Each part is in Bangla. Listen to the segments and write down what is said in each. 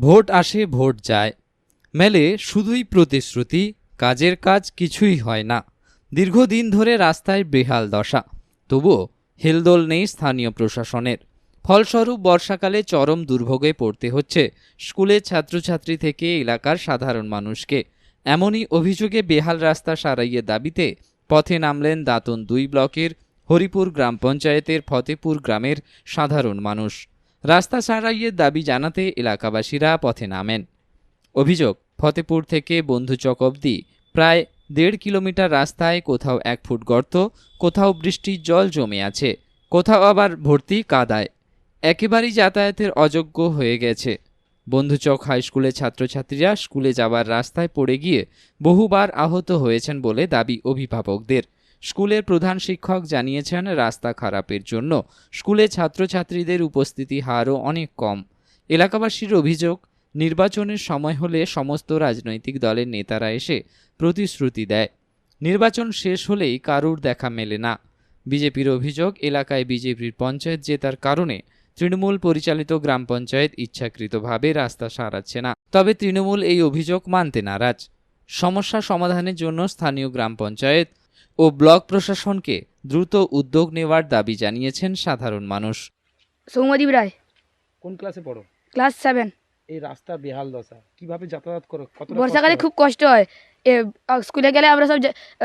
ভোট আসে ভোট যায়, মেলে শুধুই প্রতিশ্রুতি, কাজের কাজ কিছুই হয় না। দীর্ঘদিন ধরে রাস্তায় বেহাল দশা, তবুও হেলদোল নেই স্থানীয় প্রশাসনের। ফলস্বরূপ বর্ষাকালে চরম দুর্ভোগে পড়তে হচ্ছে স্কুলের ছাত্রছাত্রী থেকে এলাকার সাধারণ মানুষকে। এমনই অভিযোগে বেহাল রাস্তা সারাইয়ের দাবিতে পথে নামলেন দাঁতন ২ ব্লকের হরিপুর গ্রাম পঞ্চায়েতের ফতেপুর গ্রামের সাধারণ মানুষ। রাস্তা সারাইয়ের দাবি জানাতে এলাকাবাসীরা পথে নামেন। অভিযোগ, ফতেপুর থেকে বন্ধুচক অবধি প্রায় ১.৫ কিলোমিটার রাস্তায় কোথাও ১ ফুট গর্ত, কোথাও বৃষ্টির জল জমে আছে, কোথাও আবার ভর্তি কাদায়। একেবারেই যাতায়াতের অযোগ্য হয়ে গেছে। বন্ধুচক হাই স্কুলের ছাত্রছাত্রীরা স্কুলে যাওয়ার রাস্তায় পড়ে গিয়ে বহুবার আহত হয়েছেন বলে দাবি অভিভাবকদের। স্কুলের প্রধান শিক্ষক জানিয়েছেন, রাস্তা খারাপের জন্য স্কুলে ছাত্রছাত্রীদের উপস্থিতি হারও অনেক কম। এলাকাবাসীর অভিযোগ, নির্বাচনের সময় হলে সমস্ত রাজনৈতিক দলের নেতারা এসে প্রতিশ্রুতি দেয়, নির্বাচন শেষ হলেই কারুর দেখা মেলে না। বিজেপির অভিযোগ, এলাকায় বিজেপির পঞ্চায়েত জেতার কারণে তৃণমূল পরিচালিত গ্রাম পঞ্চায়েত ইচ্ছাকৃতভাবে রাস্তা সারাচ্ছে না। তবে তৃণমূল এই অভিযোগ মানতে নারাজ। সমস্যা সমাধানের জন্য স্থানীয় গ্রাম পঞ্চায়েত ও ব্লক প্রশাসনকে দ্রুত উদ্যোগ নেওয়ার দাবি জানিয়েছেন সাধারণ মানুষ। সৌম্যদীপ রায়। কোন ক্লাসে পড়ো? ক্লাস 7। এই রাস্তা বেহাল দশা, কিভাবে যাতায়াত করো? কতটা বর্ষাকালে কষ্ট খুব কষ্ট হয়। স্কুলে গেলে আমরা সব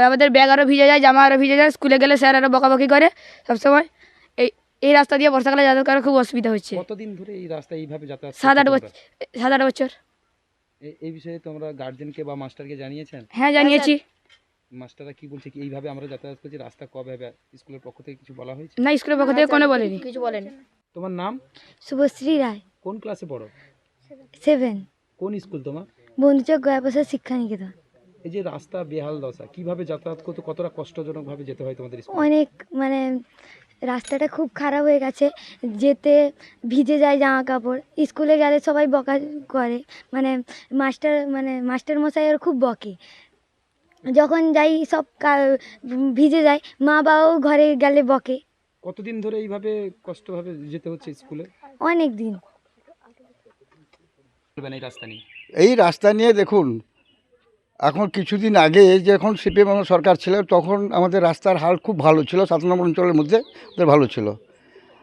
আমাদের ব্যাগ আরও ভিজে যায়, জামা আরও ভিজে যায়। স্কুলে গেলে স্যার আরও বকাবকি করে সবসময়। এই রাস্তা দিয়ে বর্ষাকালে যাতায়াত করার খুব অসুবিধা হচ্ছে। কতদিন ধরে এই রাস্তা এইভাবে যাতায়াত 7-8 করছো বছর। 7-8 বছর। এই বিষয়ে তোমরা গার্জেনকে বা মাস্টারকে জানিয়েছেন? হ্যাঁ, জানিয়েছি। মাস্টাররা কি বলছে, কি এইভাবে আমরা যাতায়াত করছি, রাস্তা কবে হবে? স্কুলের পক্ষ থেকে কিছু বলা হয়েছে? না, স্কুলের পক্ষ থেকে কোনো বলেনি, কিছু বলেনি। তোমার নাম? শুভশ্রী রায়। কোন ক্লাসে পড়ো? 7। কোন স্কুল তোমার? বন্ধুচক গয়াপ্রসাদ শিক্ষা নিকেতন। এই যে রাস্তা বেহাল দশা, কিভাবে যাতায়াত করতে, কতটা কষ্টজনক ভাবে যেতে হয় তোমাদের স্কুলে? অনেক রাস্তাটা খুব খারাপ হয়ে গেছে, যেতে ভিজে যায় জামা কাপড়। স্কুলে গেলে সবাই বকা করে, মাস্টার মশাইয়ের খুব বকে। যখন যাই সব ভিজে যায়, মা বাবাও ঘরে গেলে বকে। কতদিন ধরে এইভাবে কষ্টভাবে যেতে হচ্ছে স্কুলে? অনেক দিন। বলবেন এই রাস্তা নিয়ে? এই রাস্তা নিয়ে দেখুন, এখন কিছুদিন আগে যখন সিপিএম সরকার ছিল তখন আমাদের রাস্তার হাল খুব ভালো ছিল, 7 নম্বর অঞ্চলের মধ্যে ওদের ভালো ছিল।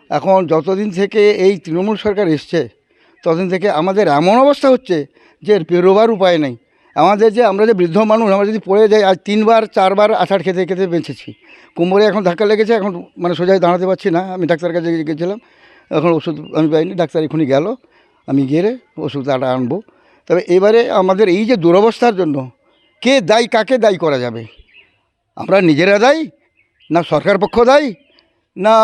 এখন যতদিন থেকে এই তৃণমূল সরকার এসছে ততদিন থেকে আমাদের এমন অবস্থা হচ্ছে যে বেরোবার উপায় নেই। আমরা যে বৃদ্ধ মানুষ, আমরা যদি পড়ে যাই, আজ 3-4বার আছাড় খেতে খেতে বেঁচেছি। কোমরে এখন ধাক্কা লেগেছে, এখন সোজাই দাঁড়াতে পারছি না। আমি ডাক্তারের কাছে গেছিলাম, এখন ওষুধ আমি পাইনি, ডাক্তার এখনই গেল, আমি গিয়ে ওষুধটা আনবো। তবে এবারে আমাদের এই যে দুরবস্থার জন্য কে দায়ী, কাকে দায়ী করা যাবে? আমরা নিজেরা দায়ী, না সরকার পক্ষ দায়ী, না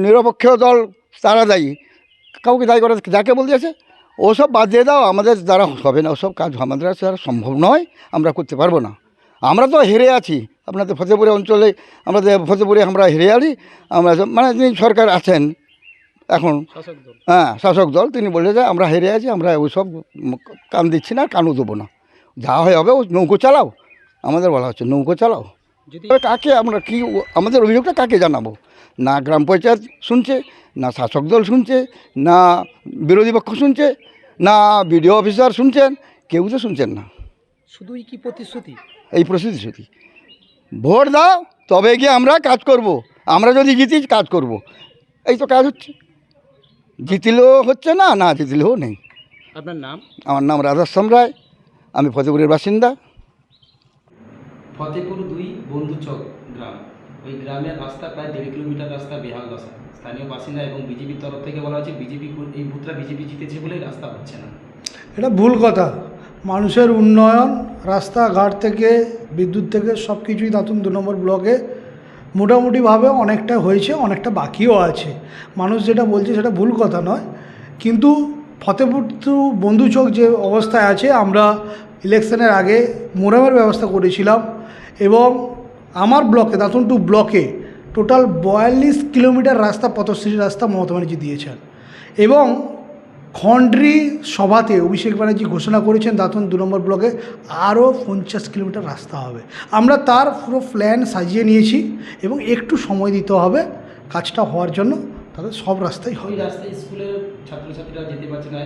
নিরপেক্ষ দল তারা দায়ী? কাউকে দায়ী করা যাকে বলতেছে ওসব বাদ দিয়ে দাও, আমাদের দ্বারা হবে না, ওসব কাজ আমাদের দ্বারা সম্ভব নয়, আমরা করতে পারবো না। আমরা তো হেরে আছি, আপনাদের ফতেপুরে অঞ্চলে, ফতেপুরে আমরা হেরে আছি। আমরা যিনি সরকার আছেন এখন, শাসক দল, তিনি বলে যে আমরা হেরে আছি, আমরা ওইসব কান দিচ্ছি না, কানও দেবো না, যা হয় হবে। ও নৌকো চালাও, আমাদের বলা হচ্ছে নৌকো চালাও। কাকে আমরা কি আমাদের অভিযোগটা কাকে জানাবো? না গ্রাম পঞ্চায়েত শুনছে, না শাসক দল শুনছে, না বিরোধী পক্ষ শুনছে, না বিডিও অফিসার শুনছেন, কেউ তো শুনছেন না। শুধুই কি প্রতিশ্রুতি? এই প্রতিশ্রুতি। ভোট দাও তবে গিয়ে আমরা কাজ করব, আমরা যদি জিতি কাজ করব, এই তো কাজ হচ্ছে। জিতলেও হচ্ছে না, না জিতলেও নেই। আপনার নাম? আমার নাম রাধাশ্যাম রায়, আমি ফতেপুরের বাসিন্দা। ফতেপুর 2 বন্ধুচক গ্রাম, ওই গ্রামের রাস্তা প্রায় 1.5 কিলোমিটার রাস্তা বেহাল দশা। স্থানীয় বাসিন্দা এবং বিজেপির তরফ থেকে বলা হচ্ছে এই বুথটা বিজেপি জিতেছে বলেই রাস্তা হচ্ছে না। এটা ভুল কথা। মানুষের উন্নয়ন, রাস্তাঘাট থেকে বিদ্যুৎ থেকে সব কিছুই দাঁতন 2 নম্বর ব্লকে মোটামুটিভাবে অনেকটা হয়েছে, অনেকটা বাকিও আছে। মানুষ যেটা বলছে সেটা ভুল কথা নয়, কিন্তু ফতেপুর টু বন্ধুচক যে অবস্থায় আছে, আমরা ইলেকশনের আগে মোরামের ব্যবস্থা করেছিলাম এবং আমার ব্লকে, দাঁতন 2 ব্লকে টোটাল 42 কিলোমিটার রাস্তা, পথশ্রী রাস্তা মমতা ব্যানার্জি দিয়েছেন এবং খন্ড্রি সভাতে অভিষেক ব্যানার্জি ঘোষণা করেছেন দাঁতন 2 নম্বর ব্লকে আরও 50 কিলোমিটার রাস্তা হবে। আমরা তার পুরো প্ল্যান সাজিয়ে নিয়েছি এবং একটু সময় দিতে হবে কাজটা হওয়ার জন্য, তাহলে সব রাস্তাই হবে। রাস্তায় স্কুলের ছাত্রছাত্রীরা যেতে পারছে না,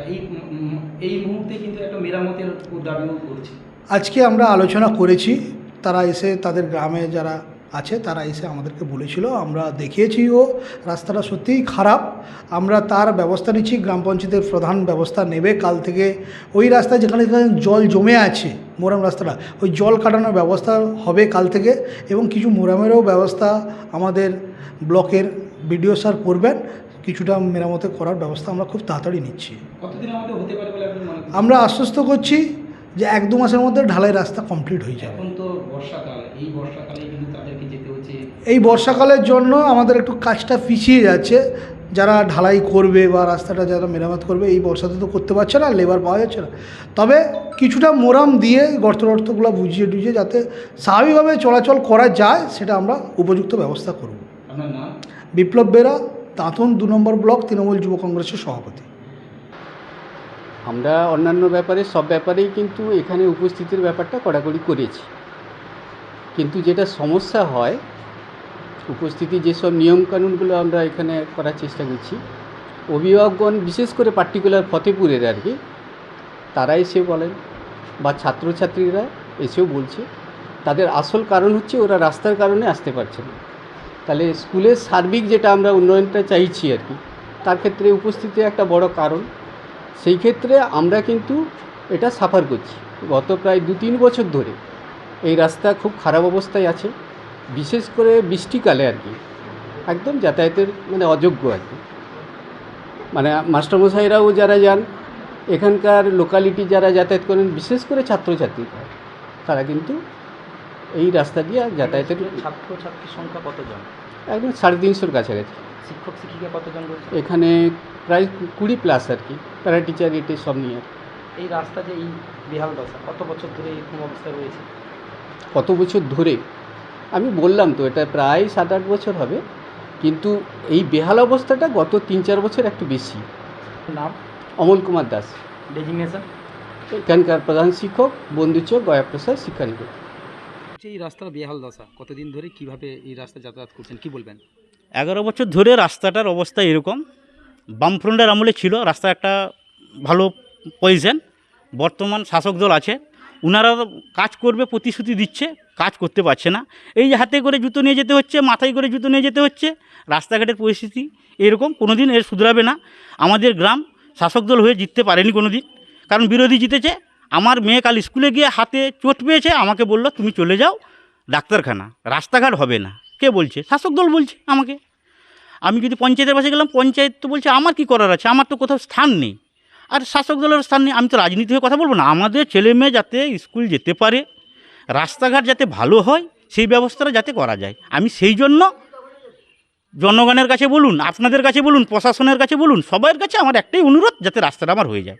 এই মুহূর্তে কিন্তু একটা মেরামতের দাবিও করছে। আজকে আমরা আলোচনা করেছি, তারা এসে তাদের গ্রামে যারা আছে তারা এসে আমাদেরকে বলেছিল, আমরা দেখিয়েছিও রাস্তাটা সত্যিই খারাপ। আমরা তার ব্যবস্থা নিচ্ছি, গ্রাম পঞ্চায়েতের প্রধান ব্যবস্থা নেবে কাল থেকে। ওই রাস্তায় যেখানে যেখানে জল জমে আছে মোরাম রাস্তাটা, ওই জল কাটানোর ব্যবস্থা হবে কাল থেকে, এবং কিছু মোরামেরও ব্যবস্থা আমাদের ব্লকের বিডিও স্যার করবেন। কিছুটা মেরামতে করার ব্যবস্থা আমরা খুব তাড়াতাড়ি নিচ্ছি। কতদিনের মধ্যে হতে পারে বলে আপনি মনে করেন? আমরা আশ্বস্ত করছি যে 1-2 মাসের মধ্যে ঢালাই রাস্তা কমপ্লিট হয়ে যাবে। এখন তো বর্ষাকাল, এই বর্ষাকালে কিন্তু তাদেরকে যেতে হচ্ছে। এই বর্ষাকালের জন্য আমাদের একটু কাজটা পিছিয়ে যাচ্ছে। যারা ঢালাই করবে বা রাস্তাটা যারা মেরামত করবে এই বর্ষাতে তো করতে পারছে না, লেবার পাওয়া যাচ্ছে না। তবে কিছুটা মোরাম দিয়ে গর্তগুলো বুঝিয়ে টুঝিয়ে যাতে স্বাভাবিকভাবে চলাচল করা যায়, সেটা আমরা উপযুক্ত ব্যবস্থা করব। আপনার নাম? বিপ্লব বেরা, দাঁতন 2 নম্বর ব্লক তৃণমূল যুব কংগ্রেসের সভাপতি। আমরা অন্যান্য ব্যাপারে সব ব্যাপারেই কিন্তু এখানে উপস্থিতির ব্যাপারটা কড়াকড়ি করেছি, কিন্তু যেটা সমস্যা হয় উপস্থিতি যেসব নিয়মকানুনগুলো আমরা এখানে করার চেষ্টা করছি, অভিভাবকগণ বিশেষ করে পার্টিকুলার ফতেপুরের আর কি, তারা এসে বলেন বা ছাত্রছাত্রীরা এসেও বলছে তাদের আসল কারণ হচ্ছে ওরা রাস্তার কারণে আসতে পারছে না। তাহলে স্কুলের সার্বিক যেটা আমরা উন্নয়নটা চাইছি আর কি, তার ক্ষেত্রে উপস্থিতি একটা বড় কারণ। সেই ক্ষেত্রে আমরা কিন্তু এটা সাফার করছি গত প্রায় 2-3 বছর ধরে। এই রাস্তা খুব খারাপ অবস্থায় আছে, বিশেষ করে বৃষ্টিকালে আর কি, একদম যাতায়াতের মানে অযোগ্য আর কি। মানে মাস্টারমশাইরাও যারা যান, এখানকার লোকালিটি যারা যাতায়াত করেন, বিশেষ করে ছাত্রছাত্রীরা, তারা কিন্তু এই রাস্তা দিয়ে যাতায়াতের ছাত্রছাত্রীর সংখ্যা কতজন? একদম 350-এর কাছাকাছি। শিক্ষক শিক্ষিকা কতজন রয়েছে? এখানে প্রায় 20+ আর কি, প্যারা টিচার এটে সব নিয়ে। এই রাস্তা যে এই বেহাল দশা, কত বছর ধরে এরকম অবস্থা রয়েছে? কত বছর ধরে আমি বললাম তো, এটা প্রায় 7-8 বছর হবে, কিন্তু এই বেহাল অবস্থাটা গত 3-4 বছর একটু বেশি। নাম? অমল কুমার দাস, ডেজিগনেশন? এখানকার প্রধান শিক্ষক, বন্ধুচক গয়াপ্রসাদ শিক্ষানিকেতন। এই রাস্তার বেহাল দশা কতদিন ধরে, কিভাবে এই রাস্তা যাতায়াত করছেন কি বলবেন? 11 বছর ধরে রাস্তাটার অবস্থা এরকম। বামফ্রন্টের আমলে ছিল রাস্তা একটা ভালো পজিশন, বর্তমান শাসক দল আছে, ওনারা কাজ করবে প্রতিশ্রুতি দিচ্ছে, কাজ করতে পারছে না। এই যে হাতে করে জুতো নিয়ে যেতে হচ্ছে, মাথায় করে জুতো নিয়ে যেতে হচ্ছে। রাস্তাঘাটের পরিস্থিতি এরকম, কোনো দিন এর শুধরাবে না। আমাদের গ্রাম শাসক দল হয়ে জিততে পারেনি কোনো দিন, কারণ বিরোধী জিতেছে। আমার মেয়ে কাল স্কুলে গিয়ে হাতে চোট পেয়েছে, আমাকে বলল তুমি চলে যাও ডাক্তারখানা, রাস্তাঘাট হবে না। কে বলছে? শাসক দল বলছে আমাকে। আমি যদি পঞ্চায়েতের পাশে গেলাম, পঞ্চায়েত তো বলছে আমার কি করার আছে, আমার তো কোথাও স্থান নেই। আর শাসক দলের স্থান নেই, আমি তো রাজনীতি হয়ে কথা বলবো না। আমাদের ছেলে মেয়ে যাতে স্কুল যেতে পারে, রাস্তাঘাট যাতে ভালো হয়, সেই ব্যবস্থাটা যাতে করা যায়। আমি সেই জন্য জনগণের কাছে বলুন, আপনাদের কাছে বলুন, প্রশাসনের কাছে বলুন, সবার কাছে আমার একটাই অনুরোধ, যাতে রাস্তাটা আমার হয়ে যায়।